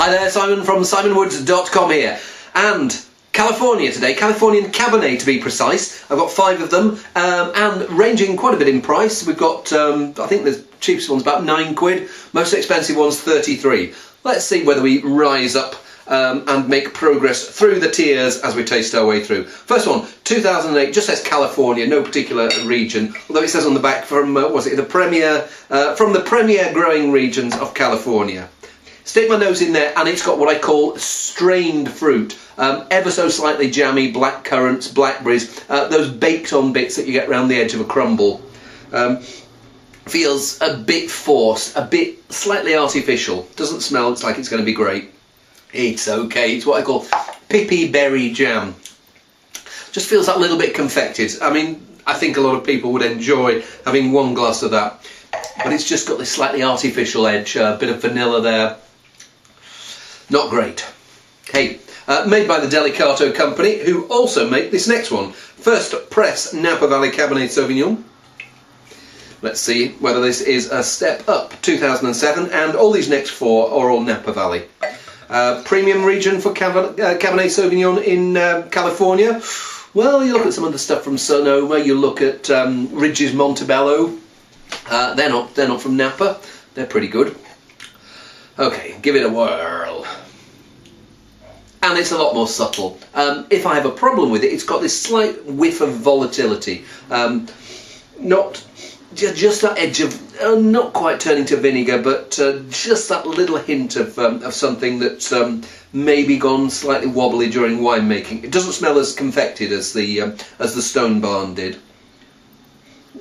Hi there, Simon from simonwoods.com here, and California today, Californian Cabernet to be precise. I've got 5 of them, and ranging quite a bit in price. We've got, I think the cheapest one's about £9, most expensive one's 33. Let's see whether we rise up and make progress through the tiers as we taste our way through. First one, 2008, just says California, no particular region, although it says on the back from, was it the premier, from the premier growing regions of California. Stick my nose in there and it's got what I call strained fruit, ever so slightly jammy, black currants, blackberries, those baked on bits that you get around the edge of a crumble. Feels a bit forced, a bit slightly artificial, doesn't smell like it's going to be great. It's okay, it's what I call pippy berry jam. Just feels that little bit confected. I mean, I think a lot of people would enjoy having one glass of that, but it's just got this slightly artificial edge, a bit of vanilla there. Not great. Hey, made by the Delicato company, who also make this next one. First press Napa Valley Cabernet Sauvignon. Let's see whether this is a step up. 2007, and all these next 4 are all Napa Valley. Premium region for Cabernet Sauvignon in California. Well, you look at some of the stuff from Sonoma, you look at Ridges Montebello. They're not from Napa. They're pretty good. Okay, give it a whirl. And it's a lot more subtle. If I have a problem with it, it's got this slight whiff of volatility. Not just that edge of, not quite turning to vinegar, but just that little hint of something that's maybe gone slightly wobbly during winemaking. It doesn't smell as confected as the Stone Barn did.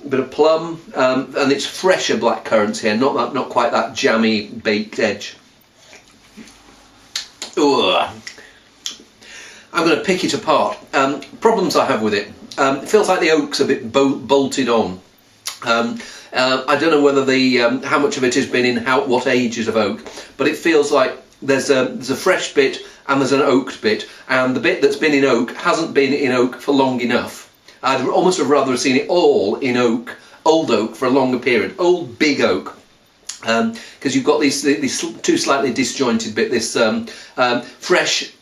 A bit of plum, and it's fresher black currants here, not quite that jammy baked edge. Ugh. I'm going to pick it apart. Problems I have with it. It feels like the oak's a bit bolted on. I don't know whether how much of it has been in what ages of oak, but it feels like there's a fresh bit and there's an oaked bit, and the bit that's been in oak hasn't been in oak for long enough. I'd almost have rather seen it all in oak, old oak, for a longer period, old big oak, because you've got these 2 slightly disjointed bit, this fresh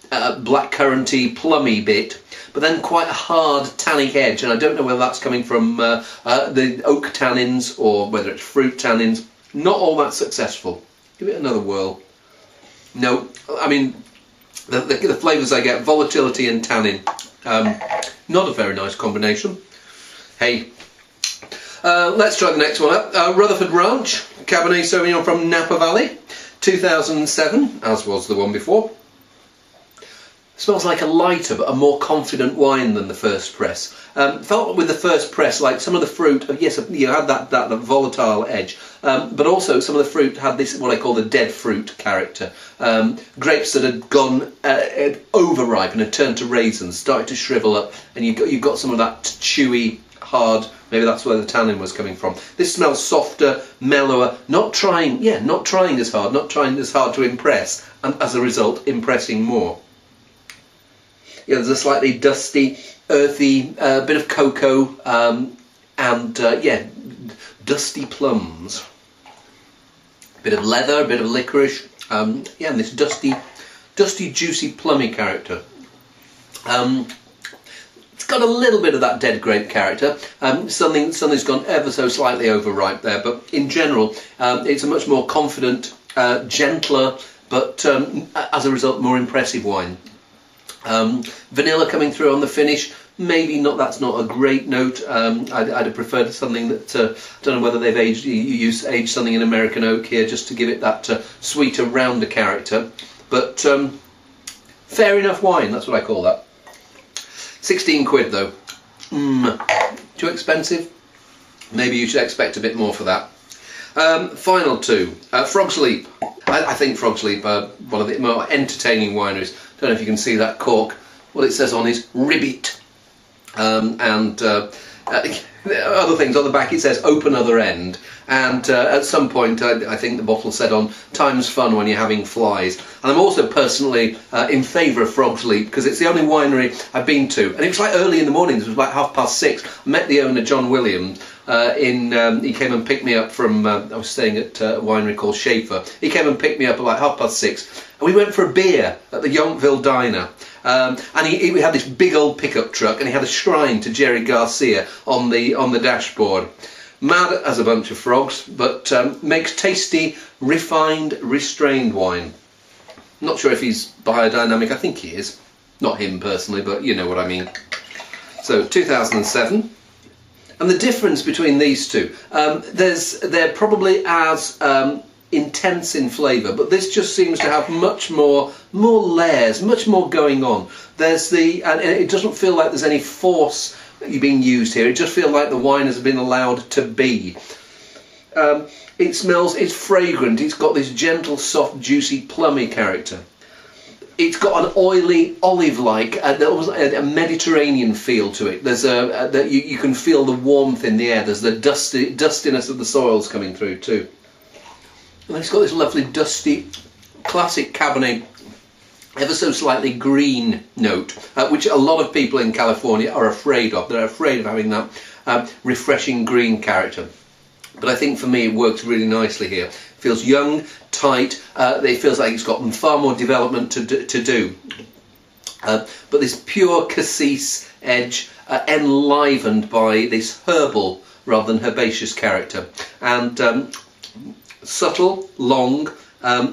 black curranty plummy bit, but then quite a hard tannic edge, and I don't know whether that's coming from the oak tannins or whether it's fruit tannins. Not all that successful. Give it another whirl. No, I mean the flavours I get, volatility and tannin. Not a very nice combination. Hey, let's try the next one up. Rutherford Ranch Cabernet Sauvignon from Napa Valley, 2007, as was the one before. Smells like a lighter but a more confident wine than the first press. Felt with the first press like some of the fruit, yes, you had that volatile edge, but also some of the fruit had this, what I call the dead fruit character. Grapes that had gone overripe and had turned to raisins, started to shrivel up, and you've got some of that chewy, hard, maybe that's where the tannin was coming from. This smells softer, mellower, not trying as hard, not trying as hard to impress, and as a result impressing more. Yeah, there's a slightly dusty, earthy bit of cocoa, and yeah, dusty plums. A bit of leather, a bit of licorice, yeah, and this dusty, juicy, plummy character. It's got a little bit of that dead grape character. Something's gone ever so slightly overripe there, but in general, it's a much more confident, gentler, but as a result, more impressive wine. Vanilla coming through on the finish, maybe not. That's not a great note. I'd have preferred something that I don't know whether they've aged. You aged something in American oak here just to give it that sweeter, rounder character. But fair enough wine. That's what I call that. 16 quid though. Too expensive? Maybe you should expect a bit more for that. Final 2. Frog's Leap. I think Frog's Leap are one of the more entertaining wineries. Don't know if you can see that cork. What it says on is Ribbit, and other things on the back. It says open other end, and at some point I think the bottle said on time's fun when you're having flies. And I'm also personally in favour of Frog's Leap because it's the only winery I've been to, and it was like early in the morning. It was about 6:30. I met the owner, John Williams, he came and picked me up from, I was staying at a winery called Schaefer. He came and picked me up at like 6:30, and we went for a beer at the Yonkville Diner. And he had this big old pickup truck, and he had a shrine to Jerry Garcia on the dashboard. Mad as a bunch of frogs, but makes tasty, refined, restrained wine. Not sure if he's biodynamic. I think he is. Not him personally, but you know what I mean. So 2007. And the difference between these two, they're probably as intense in flavour, but this just seems to have much more layers, much more going on. And it doesn't feel like there's any force being used here. It just feels like the wine has been allowed to be. It smells, it's fragrant, it's got this gentle, soft, juicy, plummy character. It's got an oily, olive-like, a Mediterranean feel to it. There's you can feel the warmth in the air. There's the dustiness of the soils coming through too. And it's got this lovely, dusty, classic Cabernet, ever so slightly green note, which a lot of people in California are afraid of. They're afraid of having that refreshing green character. But I think for me it works really nicely here. It feels young, tight, it feels like it's got far more development to do. But this pure cassis edge, enlivened by this herbal rather than herbaceous character. And subtle, long,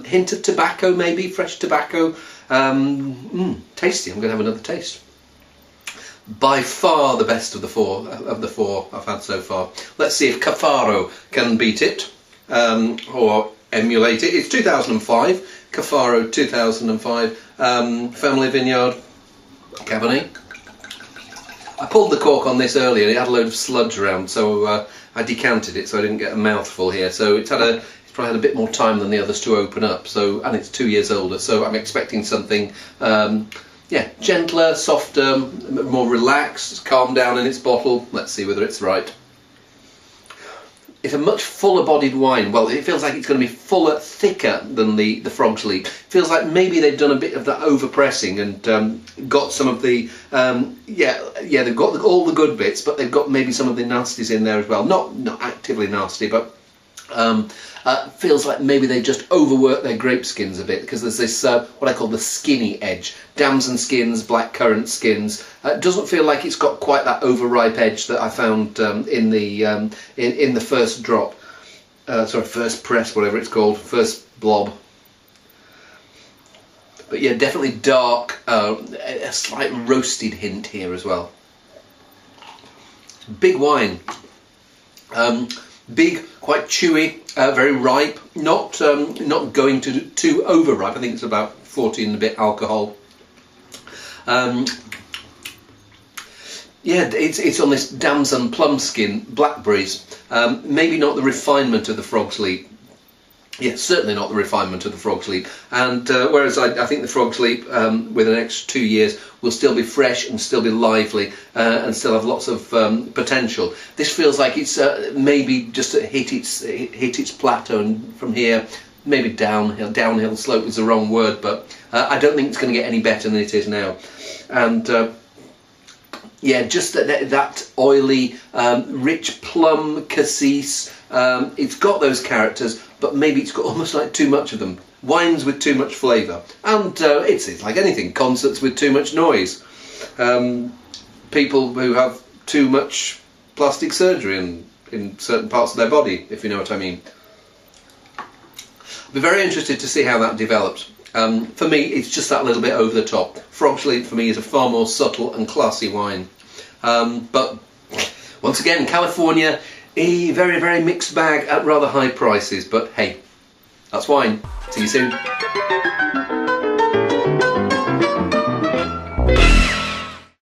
hint of tobacco maybe, fresh tobacco. Tasty. I'm going to have another taste. By far the best of the four I've had so far. Let's see if Cafaro can beat it or emulate it. It's 2005, Cafaro 2005, Family Vineyard Cabernet. I pulled the cork on this earlier. It had a load of sludge around, so I decanted it so I didn't get a mouthful here. So it's probably had a bit more time than the others to open up. So, and it's 2 years older, so I'm expecting something. Yeah, gentler, softer, more relaxed, calm down in its bottle. Let's see whether it's right. It's a much fuller bodied wine. Well, it feels like it's going to be fuller, thicker than the Frog's Leap. It feels like maybe they've done a bit of that overpressing and got some of the, they've got all the good bits, but they've got maybe some of the nasties in there as well. Not actively nasty, but feels like maybe they just overworked their grape skins a bit, because there's this what I call the skinny edge, damson skins, blackcurrant skins. It doesn't feel like it's got quite that overripe edge that I found in the first drop, first press, whatever it's called, first blob. But yeah, definitely dark, a slight roasted hint here as well. Big wine. Big, quite chewy, very ripe, not going to too overripe. I think it's about 14 and a bit alcohol. Yeah, it's on this damson plum skin, blackberries. Maybe not the refinement of the Frog's Leap. Yeah, certainly not the refinement of the Frog's Leap. And whereas I think the Frog's Leap, within the next 2 years, will still be fresh and still be lively and still have lots of potential. This feels like it's maybe just hit its plateau, and from here, maybe downhill slope is the wrong word, but I don't think it's going to get any better than it is now. And yeah, just that oily, rich plum cassis. It's got those characters, but maybe it's got almost like too much of them. Wines with too much flavour, and it's like anything. Concerts with too much noise. People who have too much plastic surgery in certain parts of their body, if you know what I mean. I'll be very interested to see how that develops. For me, it's just that little bit over the top. Frog's Leap for me is a far more subtle and classy wine. But once again, California, a very, very mixed bag at rather high prices. But hey, that's wine. See you soon.